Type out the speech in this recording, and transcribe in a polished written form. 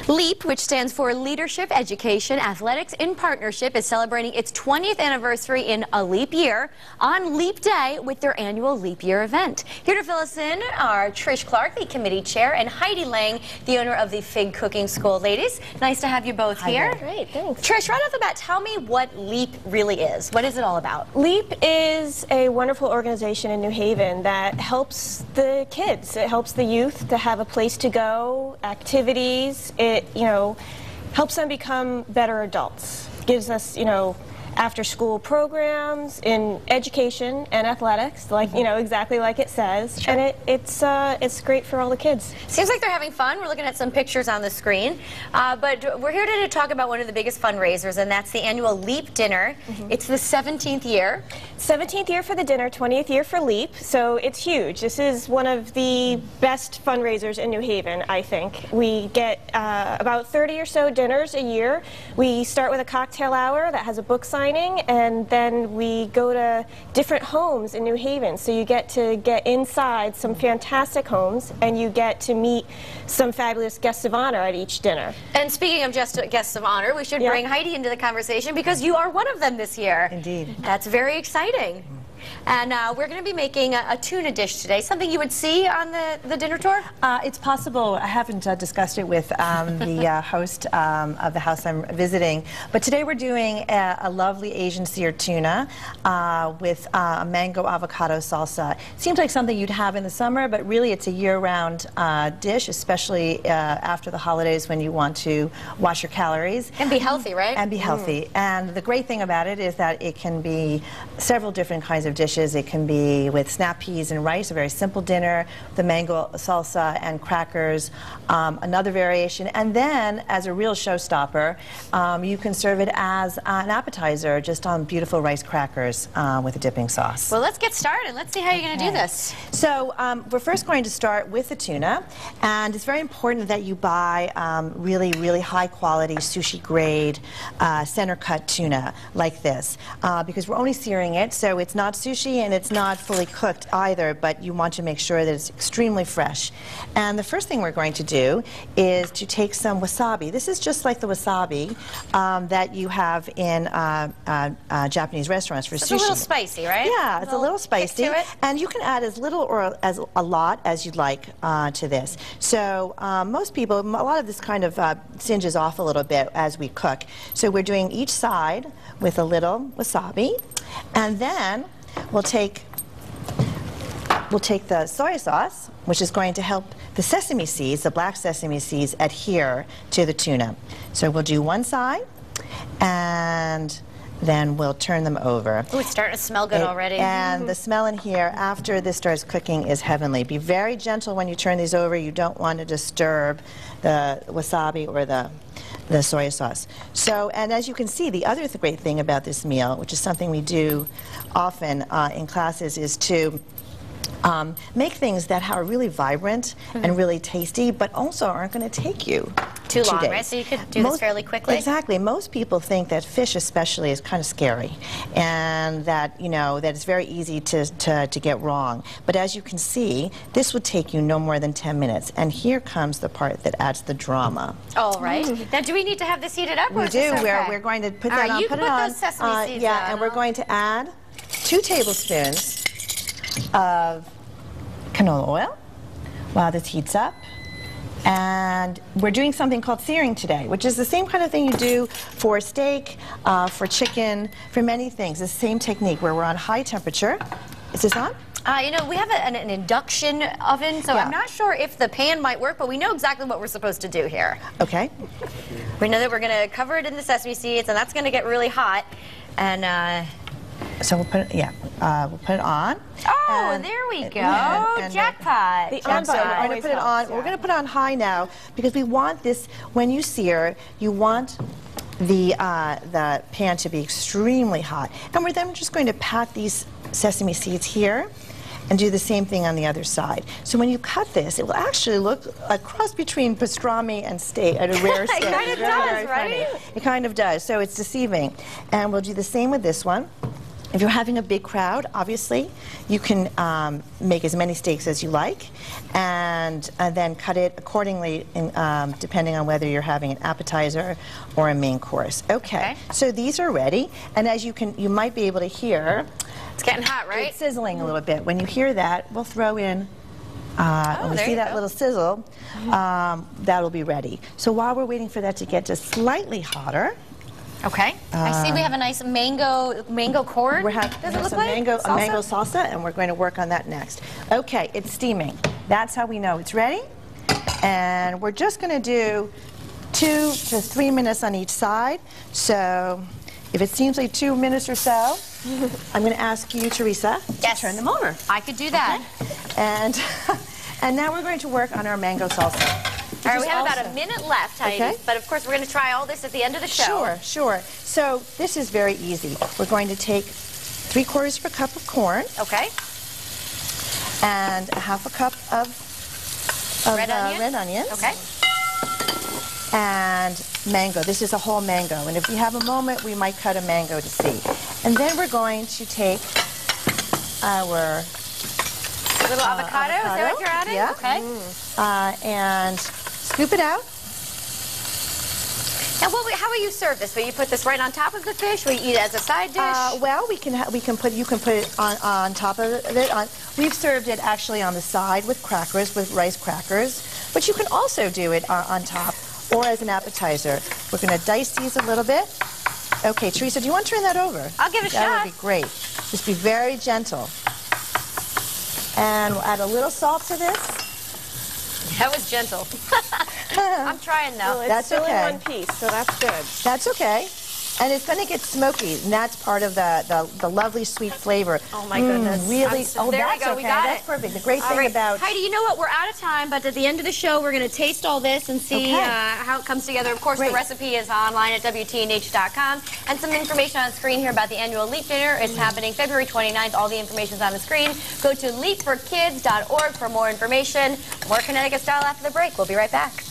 LEAP, which stands for Leadership, Education, Athletics in Partnership, is celebrating its 20th anniversary in a leap year on Leap Day with their annual Leap Year event. Here to fill us in are Trish Clark, the committee chair, and Heidi Lang, the owner of the Fig Cooking School. Ladies, nice to have you both here. Great, thanks. Trish, right off the bat, tell me what LEAP really is. What is it all about? LEAP is a wonderful organization in New Haven that helps the kids. It helps the youth to have a place to go, activities. It, helps them become better adults. Gives us, after-school programs in education and athletics, like exactly like it says. Sure. And it's great for all the kids. Seems like they're having fun. We're looking at some pictures on the screen, but we're here to talk about one of the biggest fundraisers, and that's the annual LEAP dinner. It's the 17th year. 17th year for the dinner, 20th year for LEAP, so it's huge. This is one of the best fundraisers in New Haven, I think. We get about 30 or so dinners a year. We start with a cocktail hour that has a book signing, and then we go to different homes in New Haven. So you get to get inside some fantastic homes, and you get to meet some fabulous guests of honor at each dinner. And speaking of just guests of honor, we should bring Heidi into the conversation because you are one of them this year. Indeed. That's very exciting. And we're going to be making a tuna dish today, something you would see on the dinner tour? It's possible. I haven't discussed it with the host of the house I'm visiting. But today we're doing a lovely Asian seared tuna with a mango avocado salsa. Seems like something you'd have in the summer, but really it's a year-round dish, especially after the holidays when you want to watch your calories. And be healthy, right? And be healthy. And the great thing about it is that it can be several different kinds of dishes. It can be with snap peas and rice, a very simple dinner, the mango salsa and crackers, another variation. And then, as a real showstopper, you can serve it as an appetizer, just on beautiful rice crackers with a dipping sauce. Well, let's get started. Let's see how you're going to do this. So we're first going to start with the tuna, and it's very important that you buy really, really high-quality sushi-grade center-cut tuna like this, because we're only searing it, so it's not sushi and it's not fully cooked either, but you want to make sure that it's extremely fresh. And the first thing we're going to do is to take some wasabi. This is just like the wasabi that you have in Japanese restaurants for sushi. It's a little spicy, right? Yeah, it's a little spicy. To it. And you can add as little or as a lot as you'd like to this. So most people, a lot of this kind of singes off a little bit as we cook. So we're doing each side with a little wasabi, and then we'll take the soy sauce, which is going to help the sesame seeds, the black sesame seeds, adhere to the tuna. So we'll do one side, and then we'll turn them over. Ooh, it's starting to smell good already. And the smell in here after this starts cooking is heavenly. Be very gentle when you turn these over. You don't want to disturb the wasabi or the soy sauce. So, and as you can see, the other great thing about this meal, which is something we do often in classes, is to make things that are really vibrant and really tasty, but also aren't going to take you too long, days. right? So you could do this fairly quickly? Exactly. Most people think that fish especially is kind of scary, and that, that it's very easy to get wrong. But as you can see, this would take you no more than 10 minutes. And here comes the part that adds the drama. All right. Now, do we need to have this heated up? We do. Okay? We're going to put that on. You put those sesame seeds yeah, and we're going to add 2 tablespoons of canola oil while this heats up. And we're doing something called searing today, which is the same kind of thing you do for steak, for chicken, for many things. It's the same technique where we're on high temperature. Is this on? We have an induction oven, so I'm not sure if the pan might work, but we know exactly what we're supposed to do here. Okay. We know that we're going to cover it in the sesame seeds, and that's going to get really hot. And so we'll put it, we'll put it on. Oh, and there we go. And jackpot. So we're going to put it on. We're going to put it on high now because we want this, when you sear, you want the pan to be extremely hot. And we're then just going to pat these sesame seeds here and do the same thing on the other side. So when you cut this, it will actually look a cross between pastrami and steak at a rare steak. It kind of does, right? It kind of does. So it's deceiving. And we'll do the same with this one. If you're having a big crowd, obviously, you can make as many steaks as you like, and then cut it accordingly, depending on whether you're having an appetizer or a main course. Okay. So these are ready, and as you might be able to hear, it's getting hot, right? It's sizzling a little bit. When you hear that, we'll throw in. When we see that little sizzle, that'll be ready. So while we're waiting for that to get just slightly hotter. Okay. I see we have a nice mango corn. We have some mango salsa, and we're going to work on that next. Okay, it's steaming. That's how we know it's ready. And we're just going to do 2 to 3 minutes on each side. So if it seems like 2 minutes or so, I'm going to ask you, Teresa, to turn them over. I could do that. Okay. And now we're going to work on our mango salsa. All right, we have about a minute left, Heidi, but of course we're going to try all this at the end of the show. Sure. So this is very easy. We're going to take 3/4 of a cup of corn. Okay. And a 1/2 cup of red onions. Okay. And mango. This is a whole mango. And if we have a moment, we might cut a mango to see. And then we're going to take our little avocado. Is that what you're adding? Yeah. Okay. And scoop it out. Now, how will you serve this? Will you put this right on top of the fish? Will you eat it as a side dish? Well, you can put it on top of it. We've served it actually on the side with crackers, with rice crackers. But you can also do it on top or as an appetizer. We're going to dice these a little bit. Okay, Teresa, do you want to turn that over? I'll give it a shot. That would be great. Just be very gentle. And we'll add a little salt to this. That was gentle. I'm trying though. Well, it's still in one piece, so that's good. That's okay. And it's going to get smoky, and that's part of the lovely sweet flavor. Oh my goodness. Really? There we go. Okay. We got That's it. perfect. The great thing about... Heidi, you know what? We're out of time, but at the end of the show, we're going to taste all this and see how it comes together. Of course, the recipe is online at WTNH.com. And some information on screen here about the annual Leap Dinner. It's happening February 29th. All the information's on the screen. Go to leapforkids.org for more information. More Connecticut Style after the break. We'll be right back.